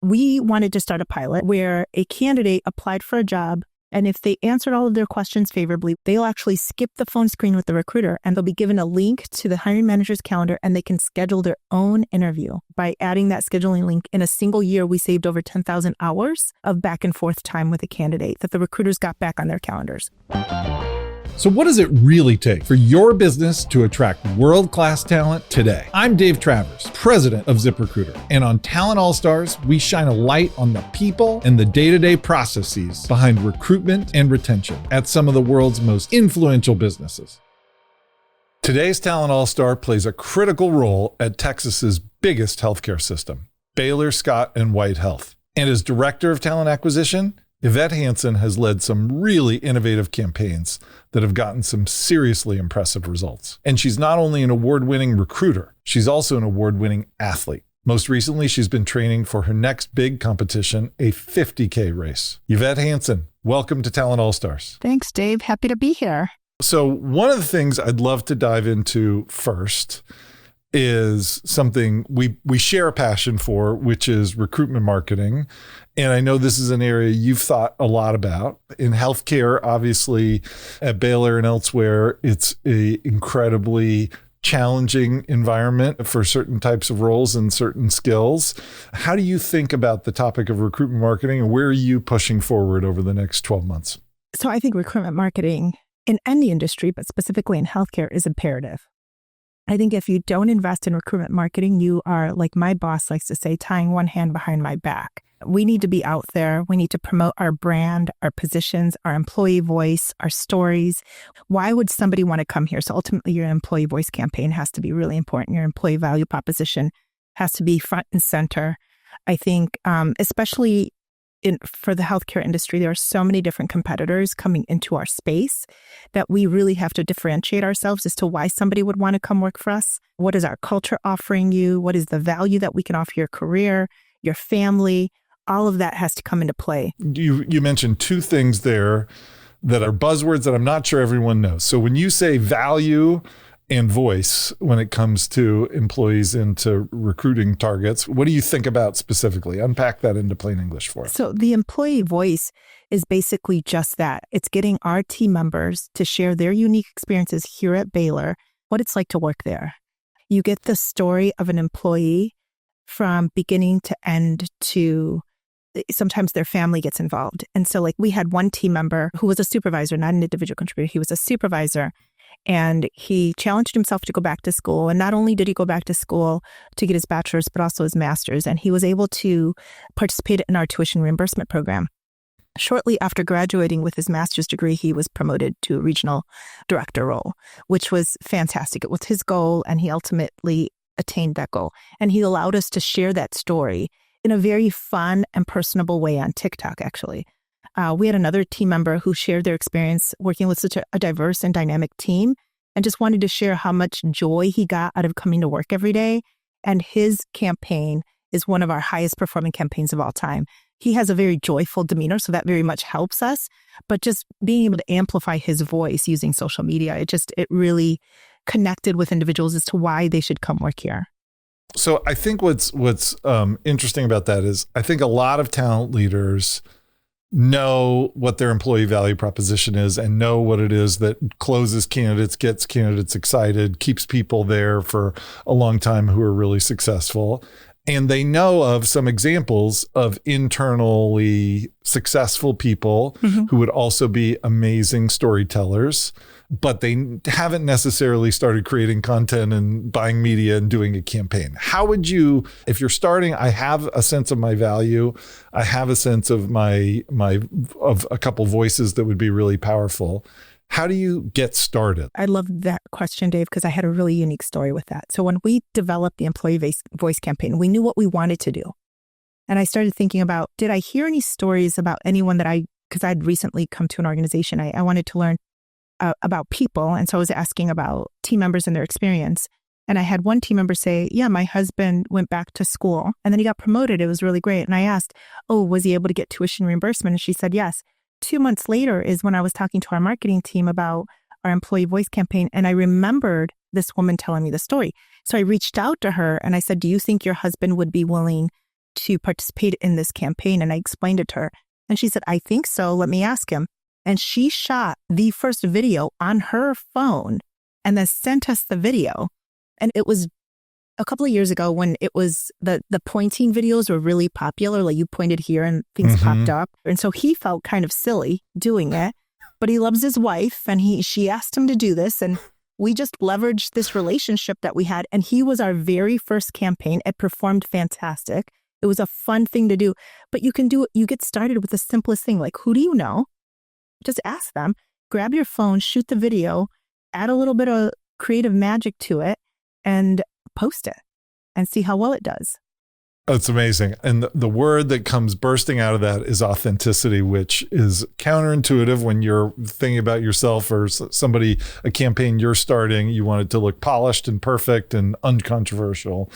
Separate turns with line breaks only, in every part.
We wanted to start a pilot where a candidate applied for a job, and if they answered all of their questions favorably, they'll actually skip the phone screen with the recruiter, and they'll be given a link to the hiring manager's calendar, and they can schedule their own interview. By adding that scheduling link, in a single year, we saved over 10,000 hours of back and forth time with a candidate that the recruiters got back on their calendars.
So what does it really take for your business to attract world-class talent today? I'm Dave Travers, president of ZipRecruiter. And on Talent All-Stars, we shine a light on the people and the day-to-day processes behind recruitment and retention at some of the world's most influential businesses. Today's Talent All-Star plays a critical role at Texas's biggest healthcare system, Baylor Scott White Health. And as director of talent acquisition, Yvette Hansen has led some really innovative campaigns that have gotten some seriously impressive results. And she's not only an award-winning recruiter, she's also an award-winning athlete. Most recently, she's been training for her next big competition, a 50K race. Yvette Hansen, welcome to Talent All-Stars.
Thanks, Dave. Happy to be here.
So one of the things I'd love to dive into first is something we share a passion for, which is recruitment marketing. And I know this is an area you've thought a lot about. In healthcare, obviously, at Baylor and elsewhere, it's an incredibly challenging environment for certain types of roles and certain skills. How do you think about the topic of recruitment marketing, and where are you pushing forward over the next 12 months?
So I think recruitment marketing in any industry, but specifically in healthcare, is imperative. I think if you don't invest in recruitment marketing, you are, like my boss likes to say, tying one hand behind my back. We need to be out there. We need to promote our brand, our positions, our employee voice, our stories. Why would somebody want to come here? So ultimately, your employee voice campaign has to be really important. Your employee value proposition has to be front and center. I think, especially for the healthcare industry, there are so many different competitors coming into our space that we really have to differentiate ourselves as to why somebody would want to come work for us. What is our culture offering you? What is the value that we can offer your career, your family? All of that has to come into play.
You mentioned two things there that are buzzwords that I'm not sure everyone knows. So when you say value and voice, when it comes to employees into recruiting targets, what do you think about specifically? Unpack that into plain English for us.
So the employee voice is basically just that. It's getting our team members to share their unique experiences here at Baylor, what it's like to work there. You get the story of an employee from beginning to end to sometimes their family gets involved. And so like we had one team member who was a supervisor, not an individual contributor. He was a supervisor. And he challenged himself to go back to school. And not only did he go back to school to get his bachelor's, but also his master's. And he was able to participate in our tuition reimbursement program. Shortly after graduating with his master's degree, he was promoted to a regional director role, which was fantastic. It was his goal, and he ultimately attained that goal. And he allowed us to share that story in a very fun and personable way on TikTok, actually. We had another team member who shared their experience working with such a diverse and dynamic team and just wanted to share how much joy he got out of coming to work every day. And his campaign is one of our highest performing campaigns of all time. He has a very joyful demeanor, so that very much helps us. But just being able to amplify his voice using social media, it really connected with individuals as to why they should come work here.
So I think what's interesting about that is I think a lot of talent leaders know what their employee value proposition is and know what it is that closes candidates, gets candidates excited, keeps people there for a long time who are really successful. And they know of some examples of internally successful people who would also be amazing storytellers, but they haven't necessarily started creating content and buying media and doing a campaign. How would you, if you're starting, I have a sense of my value, I have a sense of of a couple voices that would be really powerful. How do you get started?
I love that question, Dave, because I had a really unique story with that. So when we developed the employee voice campaign, we knew what we wanted to do. And I started thinking about, did I hear any stories about anyone because I'd recently come to an organization, I wanted to learn about people. And so I was asking about team members and their experience. And I had one team member say, yeah, my husband went back to school and then he got promoted. It was really great. And I asked, oh, was he able to get tuition reimbursement? And she said, yes. 2 months later is when I was talking to our marketing team about our employee voice campaign. And I remembered this woman telling me the story. So I reached out to her and I said, do you think your husband would be willing to participate in this campaign? And I explained it to her. And she said, I think so. Let me ask him. And she shot the first video on her phone and then sent us the video. And it was a couple of years ago when it was the pointing videos were really popular. Like you pointed here and things popped up. And so he felt kind of silly doing it, but he loves his wife and she asked him to do this. And we just leveraged this relationship that we had. And he was our very first campaign. It performed fantastic. It was a fun thing to do, but you get started with the simplest thing. Like, who do you know? Just ask them, grab your phone, shoot the video, add a little bit of creative magic to it and post it and see how well it does.
That's amazing. And the word that comes bursting out of that is authenticity, which is counterintuitive when you're thinking about yourself or somebody, a campaign you're starting. You want it to look polished and perfect and uncontroversial.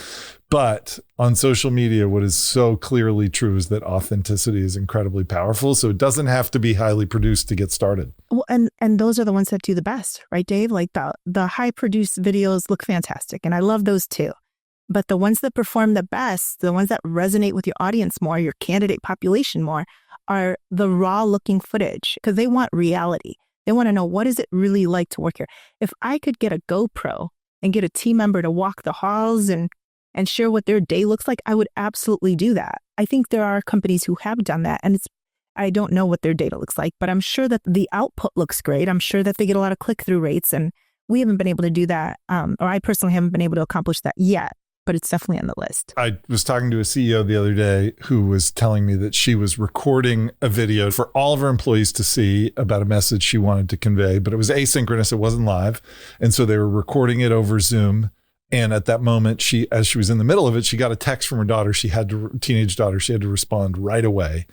But on social media, what is so clearly true is that authenticity is incredibly powerful. So it doesn't have to be highly produced to get started.
Well, and those are the ones that do the best, right, Dave? Like the high produced videos look fantastic. And I love those too. But the ones that perform the best, the ones that resonate with your audience more, your candidate population more, are the raw looking footage because they want reality. They want to know, what is it really like to work here? If I could get a GoPro and get a team member to walk the halls and share what their day looks like, I would absolutely do that. I think there are companies who have done that, and I don't know what their data looks like, but I'm sure that the output looks great. I'm sure that they get a lot of click-through rates, and we haven't been able to do that, or I personally haven't been able to accomplish that yet, but it's definitely on the list.
I was talking to a CEO the other day who was telling me that she was recording a video for all of her employees to see about a message she wanted to convey, but it was asynchronous. It wasn't live. And so they were recording it over Zoom. And at that moment, as she was in the middle of it, she got a text from her daughter. Teenage daughter. She had to respond right away.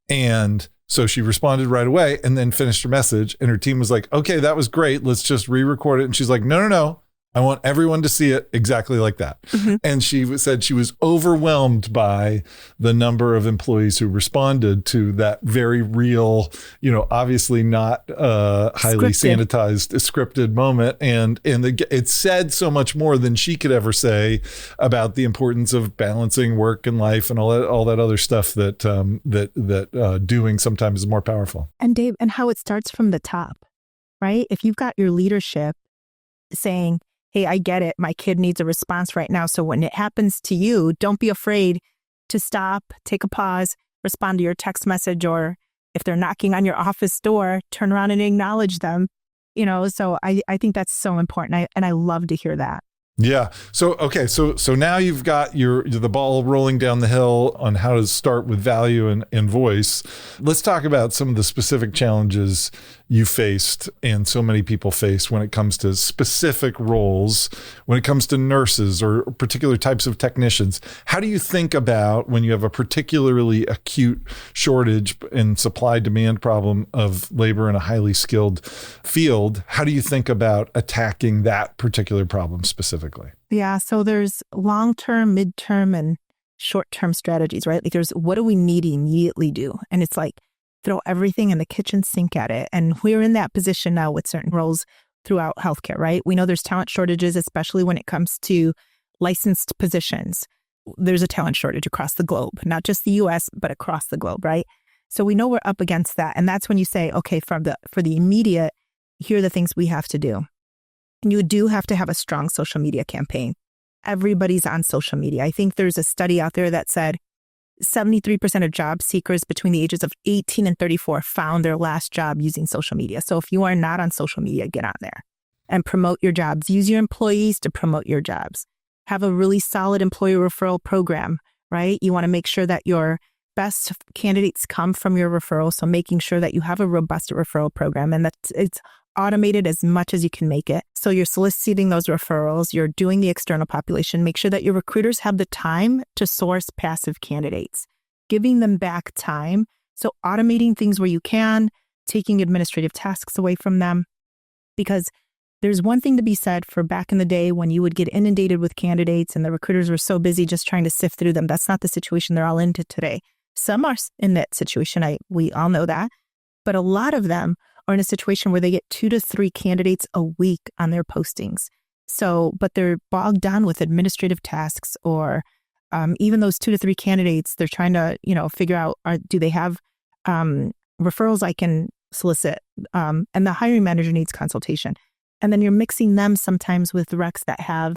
And so she responded right away and then finished her message. And her team was like, okay, that was great. Let's just re-record it. And she's like, no. I want everyone to see it exactly like that. Mm-hmm. And she said she was overwhelmed by the number of employees who responded to that very real, obviously not highly sanitized, scripted moment. And it said so much more than she could ever say about the importance of balancing work and life and all that other stuff that doing sometimes is more powerful.
And Dave, and how it starts from the top, right? If you've got your leadership saying, hey, I get it. My kid needs a response right now. So when it happens to you, don't be afraid to stop, take a pause, respond to your text message, or if they're knocking on your office door, turn around and acknowledge them. So I think that's so important. And I love to hear that.
Yeah. So, okay. So now you've got the ball rolling down the hill on how to start with value and voice. Let's talk about some of the specific challenges you faced and so many people face when it comes to specific roles, when it comes to nurses or particular types of technicians. How do you think about when you have a particularly acute shortage and supply demand problem of labor in a highly skilled field? How do you think about attacking that particular problem specifically?
Yeah. So there's long-term, mid-term, and short-term strategies, right? Like there's what do we need to immediately do? And it's like, throw everything in the kitchen sink at it. And we're in that position now with certain roles throughout healthcare, right? We know there's talent shortages, especially when it comes to licensed positions. There's a talent shortage across the globe, not just the US, but across the globe, right? So we know we're up against that. And that's when you say, okay, for the immediate, here are the things we have to do. And you do have to have a strong social media campaign. Everybody's on social media. I think there's a study out there that said 73% of job seekers between the ages of 18 and 34 found their last job using social media. So if you are not on social media, get on there and promote your jobs. Use your employees to promote your jobs. Have a really solid employee referral program, right? You want to make sure that your best candidates come from your referral. So making sure that you have a robust referral program and that it's automated as much as you can make it. So you're soliciting those referrals, you're doing the external population, make sure that your recruiters have the time to source passive candidates, giving them back time. So automating things where you can, taking administrative tasks away from them, because there's one thing to be said for back in the day when you would get inundated with candidates and the recruiters were so busy just trying to sift through them. That's not the situation they're all into today. Some are in that situation. We all know that, but a lot of them are in a situation where they get 2 to 3 candidates a week on their postings. So, but they're bogged down with administrative tasks or even those 2 to 3 candidates, they're trying to, figure out, do they have referrals I can solicit? And the hiring manager needs consultation. And then you're mixing them sometimes with recs that have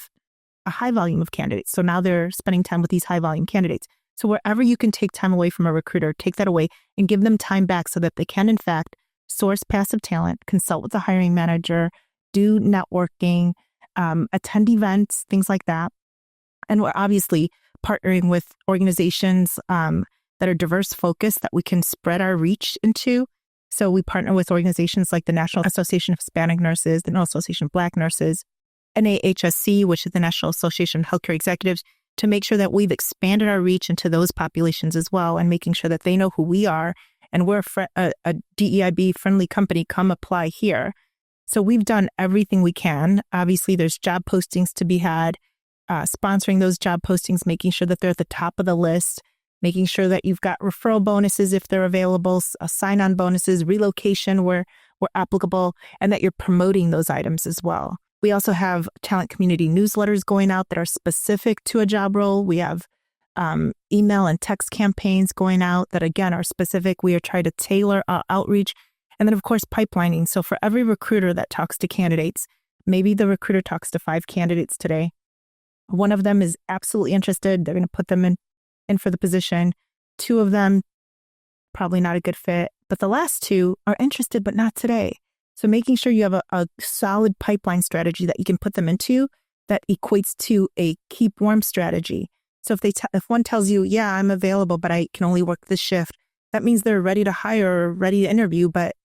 a high volume of candidates. So now they're spending time with these high volume candidates. So wherever you can take time away from a recruiter, take that away and give them time back so that they can, in fact, source passive talent, consult with the hiring manager, do networking, attend events, things like that. And we're obviously partnering with organizations that are diverse focused that we can spread our reach into. So we partner with organizations like the National Association of Hispanic Nurses, the National Association of Black Nurses, NAHSC, which is the National Association of Healthcare Executives, to make sure that we've expanded our reach into those populations as well, and making sure that they know who we are and we're a DEIB-friendly company. Come apply here. So we've done everything we can. Obviously, there's job postings to be had, sponsoring those job postings, making sure that they're at the top of the list, making sure that you've got referral bonuses if they're available, sign-on bonuses, relocation where applicable, and that you're promoting those items as well. We also have talent community newsletters going out that are specific to a job role. We have email and text campaigns going out that, again, are specific. We are trying to tailor our outreach. And then, of course, pipelining. So for every recruiter that talks to candidates, maybe the recruiter talks to 5 candidates today. One of them is absolutely interested. They're going to put them in for the position. 2 of them, probably not a good fit. But the last 2 are interested, but not today. So making sure you have a solid pipeline strategy that you can put them into that equates to a keep warm strategy. So if one tells you, yeah, I'm available, but I can only work this shift, that means they're ready to hire or ready to interview, but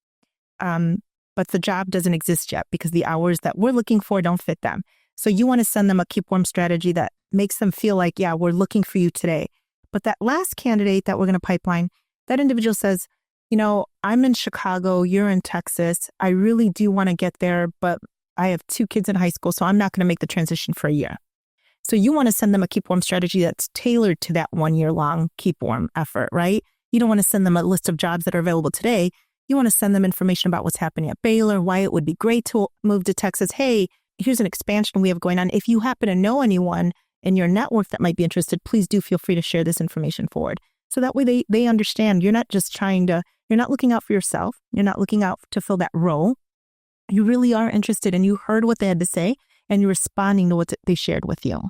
the job doesn't exist yet because the hours that we're looking for don't fit them. So you want to send them a keep warm strategy that makes them feel like, yeah, we're looking for you today. But that last candidate that we're going to pipeline, that individual says, I'm in Chicago, you're in Texas. I really do want to get there, but I have 2 kids in high school, so I'm not going to make the transition for a year. So you want to send them a keep warm strategy that's tailored to that 1 year long keep warm effort, right? You don't want to send them a list of jobs that are available today. You want to send them information about what's happening at Baylor, why it would be great to move to Texas. Hey, here's an expansion we have going on. If you happen to know anyone in your network that might be interested, please do feel free to share this information forward. So that way they understand you're not just you're not looking out for yourself. You're not looking out to fill that role. You really are interested and you heard what they had to say and you're responding to what they shared with you.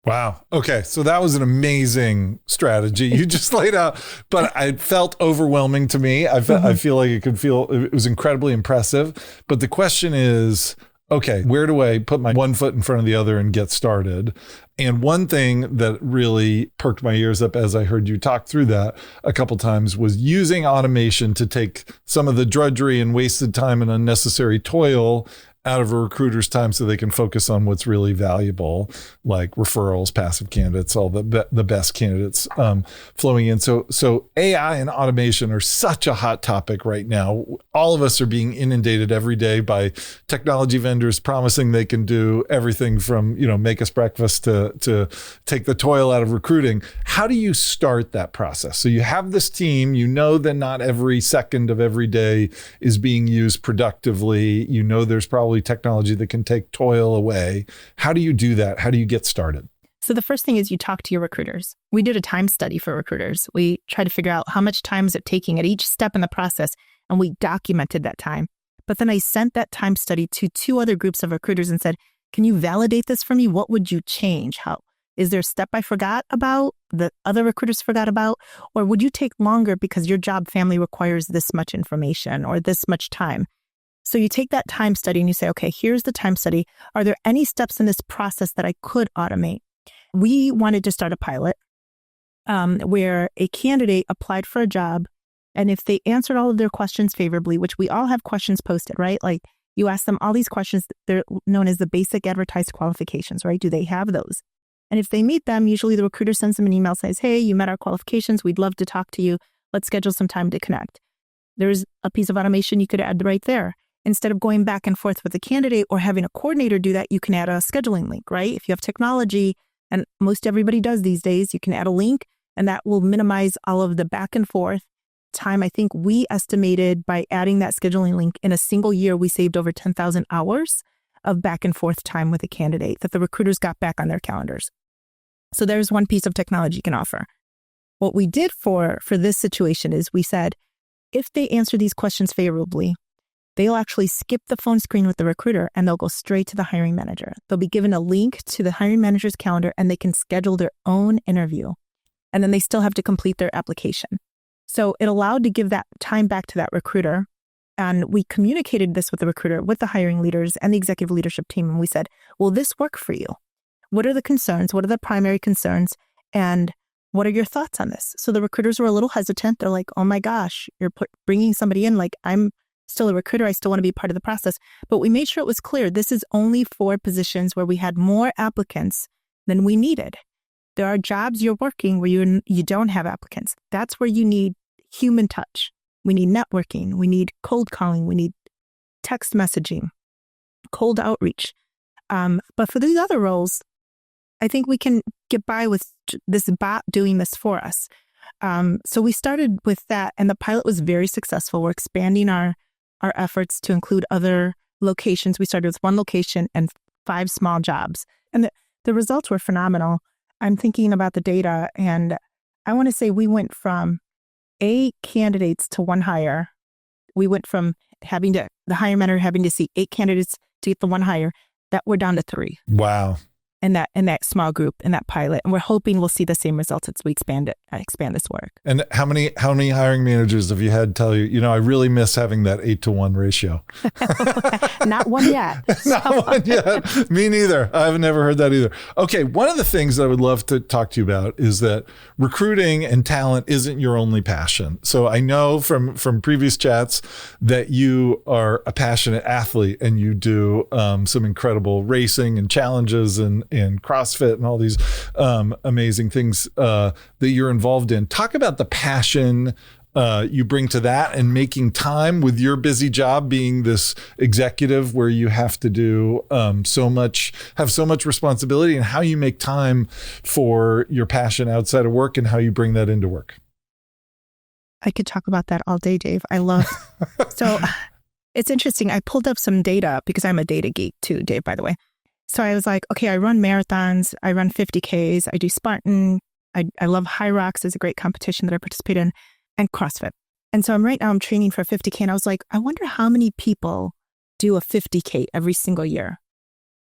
Wow. Okay. So that was an amazing strategy you just laid out, but it felt overwhelming to me. I feel like it was incredibly impressive. But the question is, okay, where do I put my one foot in front of the other and get started? And one thing that really perked my ears up as I heard you talk through that a couple times was using automation to take some of the drudgery and wasted time and unnecessary toil out of a recruiter's time so they can focus on what's really valuable, like referrals, passive candidates, all the best candidates flowing in. So AI and automation are such a hot topic right now. All of us are being inundated every day by technology vendors promising they can do everything from, make us breakfast to take the toil out of recruiting. How do you start that process? So you have this team, that not every second of every day is being used productively. There's probably technology that can take toil away. How do you do that? How do you get started?
So the first thing is you talk to your recruiters. We did a time study for recruiters. We tried to figure out how much time is it taking at each step in the process, and we documented that time. But then I sent that time study to 2 other groups of recruiters and said, can you validate this for me? What would you change? How is there a step I forgot about that other recruiters forgot about? Or would you take longer because your job family requires this much information or this much time? So you take that time study and you say, okay, here's the time study. Are there any steps in this process that I could automate? We wanted to start a pilot where a candidate applied for a job, and if they answered all of their questions favorably, which we all have questions posted, right? Like you ask them all these questions, they're known as the basic advertised qualifications, right? Do they have those? And if they meet them, usually the recruiter sends them an email, says, hey, you met our qualifications. We'd love to talk to you. Let's schedule some time to connect. There's a piece of automation you could add right there. Instead of going back and forth with a candidate or having a coordinator do that, you can add a scheduling link, right? If you have technology, and most everybody does these days, you can add a link and that will minimize all of the back and forth time. I think we estimated by adding that scheduling link in a single year, we saved over 10,000 hours of back and forth time with a candidate that the recruiters got back on their calendars. So there's one piece of technology you can offer. What we did for this situation is we said, if they answer these questions favorably, they'll actually skip the phone screen with the recruiter and they'll go straight to the hiring manager. They'll be given a link to the hiring manager's calendar and they can schedule their own interview. And then they still have to complete their application. So it allowed to give that time back to that recruiter. And we communicated this with the recruiter, with the hiring leaders and the executive leadership team. And we said, will this work for you? What are the concerns? What are the primary concerns? And what are your thoughts on this? So the recruiters were a little hesitant. They're like, oh my gosh, you're bringing somebody in. Like, I'm still a recruiter. I still want to be part of the process. But we made sure it was clear. This is only for positions where we had more applicants than we needed. There are jobs you're working where you don't have applicants. That's where you need human touch. We need networking. We need cold calling. We need text messaging, cold outreach. But for these other roles, I think we can get by with this bot doing this for us. So we started with that, and the pilot was very successful. We're expanding our efforts to include other locations. We started with one location and 5 small jobs, and the results were phenomenal. I'm thinking about the data, and I want to say we went from 8 candidates to 1 hire. We went from the hiring manager having to see 8 candidates to get the 1 hire, that we're down to 3.
Wow.
In that small group, in that pilot. And we're hoping we'll see the same results as we expand this work.
And how many hiring managers have you had tell you, I really miss having that 8-to-1 ratio?
Not one yet.
Not one yet. Me neither. I've never heard that either. Okay. One of the things that I would love to talk to you about is that recruiting and talent isn't your only passion. So I know from previous chats that you are a passionate athlete and you do some incredible racing and challenges and CrossFit and all these amazing things that you're involved in. Talk about the passion you bring to that and making time with your busy job, being this executive where you have to do have so much responsibility, and how you make time for your passion outside of work and how you bring that into work.
I could talk about that all day, Dave. So it's interesting. I pulled up some data because I'm a data geek too, Dave, by the way. So I was like, okay, I run marathons, I run 50Ks, I do Spartan, I love High Rocks is a great competition that I participate in, and CrossFit. And so I'm training for a 50K, and I was like, I wonder how many people do a 50K every single year.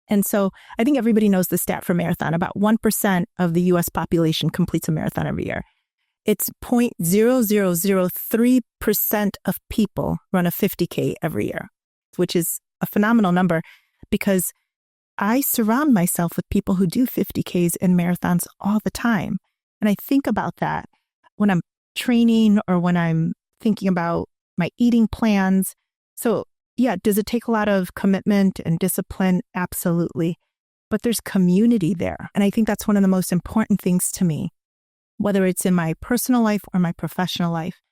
And so I think everybody knows the stat for marathon. About 1% of the US population completes a marathon every year. It's 0.0003% of people run a 50K every year, which is a phenomenal number because I surround myself with people who do 50Ks and marathons all the time. And I think about that when I'm training or when I'm thinking about my eating plans. So yeah, does it take a lot of commitment and discipline? Absolutely. But there's community there. And I think that's one of the most important things to me, whether it's in my personal life or my professional life.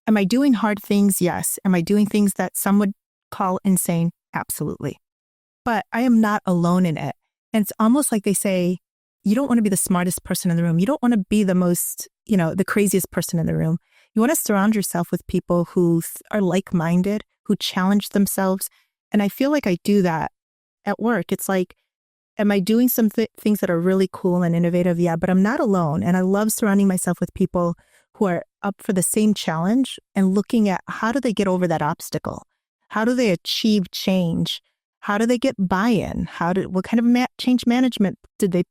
Am I doing hard things? Yes. Am I doing things that some would call insane? Absolutely. But I am not alone in it. And it's almost like they say, you don't want to be the smartest person in the room. You don't want to be the most, the craziest person in the room. You want to surround yourself with people who are like-minded, who challenge themselves. And I feel like I do that at work. It's like, am I doing some things that are really cool and innovative? Yeah, but I'm not alone. And I love surrounding myself with people who are up for the same challenge and looking at how do they get over that obstacle? How do they achieve change? How do they get buy-in? What kind of change management did they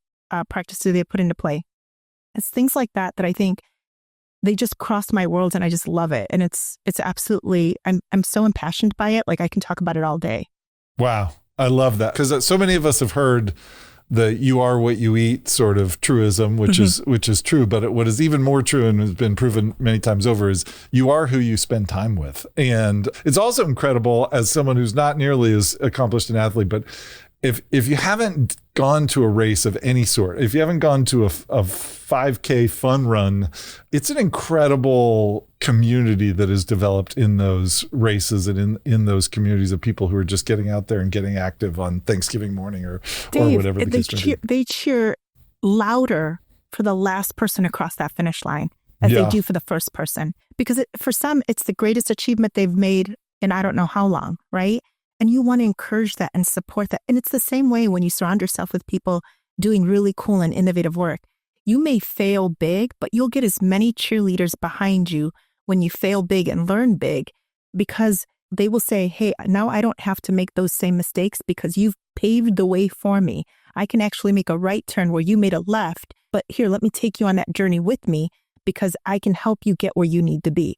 practice? Do they put into play? It's things like that I think they just cross my world, and I just love it. And it's absolutely, I'm so impassioned by it. Like I can talk about it all day.
Wow. I love that, because so many of us have heard the "you are what you eat" sort of truism, which is true. But what is even more true, and has been proven many times over, is you are who you spend time with. And it's also incredible, as someone who's not nearly as accomplished an athlete, but if you haven't gone to a race of any sort, if you haven't gone to a 5K fun run, it's an incredible community that is developed in those races and in those communities of people who are just getting out there and getting active on Thanksgiving morning or whatever the case may be.
They cheer louder for the last person across that finish line as they do for the first person. Because for some, it's the greatest achievement they've made in I don't know how long, right? And you want to encourage that and support that. And it's the same way when you surround yourself with people doing really cool and innovative work. You may fail big, but you'll get as many cheerleaders behind you when you fail big and learn big, because they will say, hey, now I don't have to make those same mistakes because you've paved the way for me. I can actually make a right turn where you made a left, but here, let me take you on that journey with me because I can help you get where you need to be.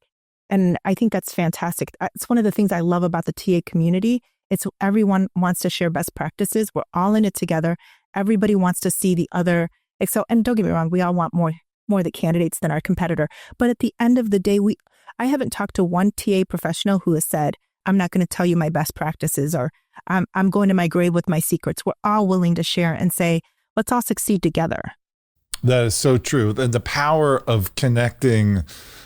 And I think that's fantastic. It's one of the things I love about the TA community. It's everyone wants to share best practices. We're all in it together. Everybody wants to see the other excel. And don't get me wrong, we all want more the candidates than our competitor. But at the end of the day, I haven't talked to one TA professional who has said, I'm not going to tell you my best practices, or I'm going to my grave with my secrets. We're all willing to share and say, let's all succeed together.
That is so true. The power of connecting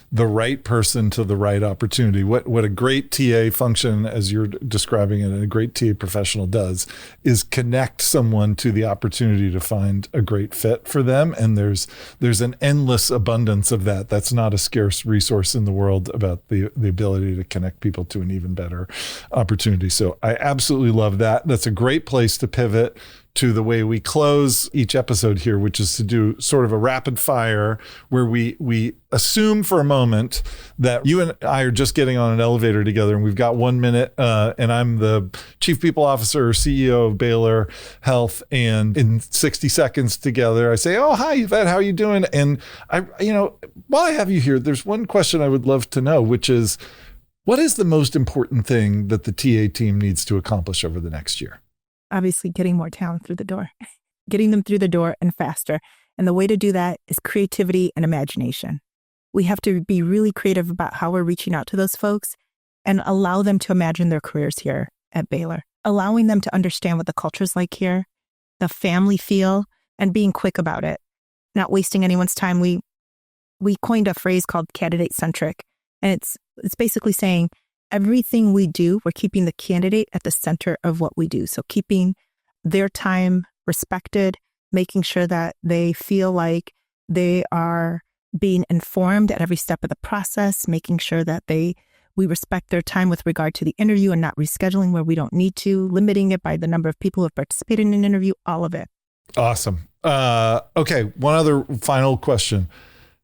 the right person to the right opportunity. What a great TA function, as you're describing it, and a great TA professional does, is connect someone to the opportunity to find a great fit for them. And there's an endless abundance of that. That's not a scarce resource in the world, about the ability to connect people to an even better opportunity. So I absolutely love that. That's a great place to pivot to the way we close each episode here, which is to do sort of a rapid fire where we assume for a moment that you and I are just getting on an elevator together and we've got 1 minute and I'm the chief people officer or CEO of Baylor Health. And in 60 seconds together, I say, oh, hi, Yvette, how are you doing? And while I have you here, there's one question I would love to know, which is, what is the most important thing that the TA team needs to accomplish over the next year?
Obviously, getting more talent through the door, getting them through the door and faster. And the way to do that is creativity and imagination. We have to be really creative about how we're reaching out to those folks and allow them to imagine their careers here at Baylor, allowing them to understand what the culture's like here, the family feel, and being quick about it, not wasting anyone's time. We coined a phrase called candidate centric, and it's basically saying, everything we do, we're keeping the candidate at the center of what we do. So keeping their time respected, making sure that they feel like they are being informed at every step of the process, making sure that we respect their time with regard to the interview and not rescheduling where we don't need to, limiting it by the number of people who have participated in an interview, all of it.
Awesome. Okay, one other final question.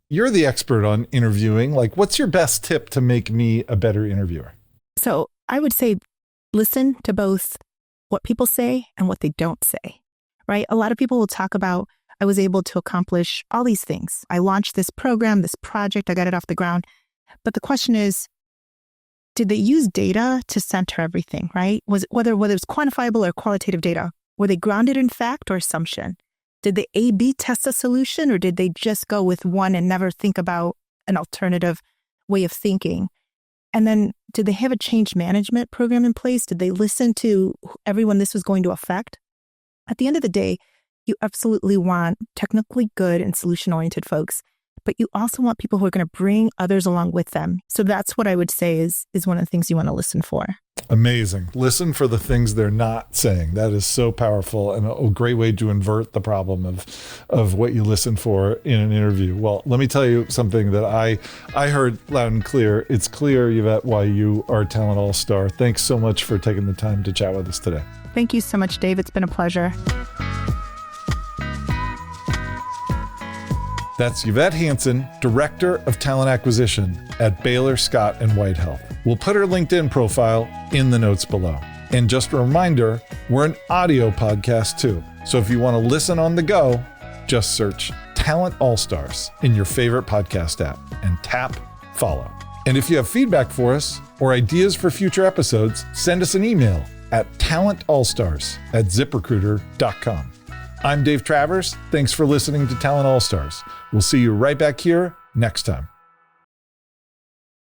You're the expert on interviewing. Like, what's your best tip to make me a better interviewer?
So I would say, listen to both what people say and what they don't say, right? A lot of people will talk about, I was able to accomplish all these things. I launched this program, this project, I got it off the ground. But the question is, did they use data to center everything, right? Whether it was quantifiable or qualitative data, were they grounded in fact or assumption? Did they A/B test a solution, or did they just go with one and never think about an alternative way of thinking? And then did they have a change management program in place? Did they listen to everyone this was going to affect? At the end of the day, you absolutely want technically good and solution-oriented folks, but you also want people who are going to bring others along with them. So that's what I would say is one of the things you want to listen for.
Amazing. Listen for the things they're not saying. That is so powerful, and a great way to invert the problem of what you listen for in an interview. Well, let me tell you something that I heard loud and clear. It's clear, Yvette, why you are a Talent All-Star. Thanks so much for taking the time to chat with us today.
Thank you so much, Dave. It's been a pleasure.
That's Yvette Hansen, Director of Talent Acquisition at Baylor Scott White Health. We'll put her LinkedIn profile in the notes below. And just a reminder, we're an audio podcast too. So if you want to listen on the go, just search Talent All-Stars in your favorite podcast app and tap follow. And if you have feedback for us or ideas for future episodes, send us an email at talentallstars@ziprecruiter.com. I'm Dave Travers. Thanks for listening to Talent All-Stars. We'll see you right back here next time.